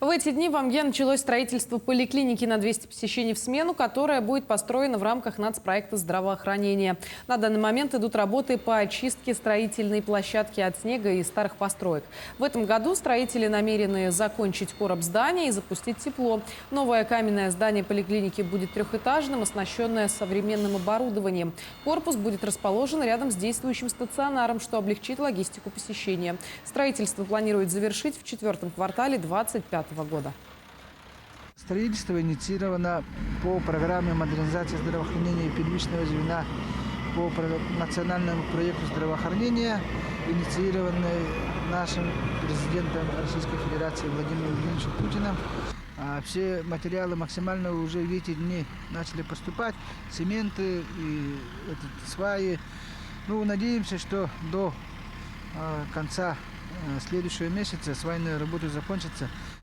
В эти дни в Омге началось строительство поликлиники на 200 посещений в смену, которая будет построена в рамках нацпроекта здравоохранения. На данный момент идут работы по очистке строительной площадки от снега и старых построек. В этом году строители намерены закончить короб здания и запустить тепло. Новое каменное здание поликлиники будет трехэтажным, оснащенное современным оборудованием. Корпус будет расположен рядом с действующим стационаром, что облегчит логистику посещения. Строительство планируют завершить в четвертом квартале 2025 года. Строительство инициировано по программе модернизации здравоохранения и первичного звена по национальному проекту здравоохранения, инициированный нашим президентом Российской Федерации Владимиром Владимировичем Путиным. Все материалы максимально уже в эти дни начали поступать, цементы и сваи. Надеемся, что до конца следующего месяца свайные работы закончатся.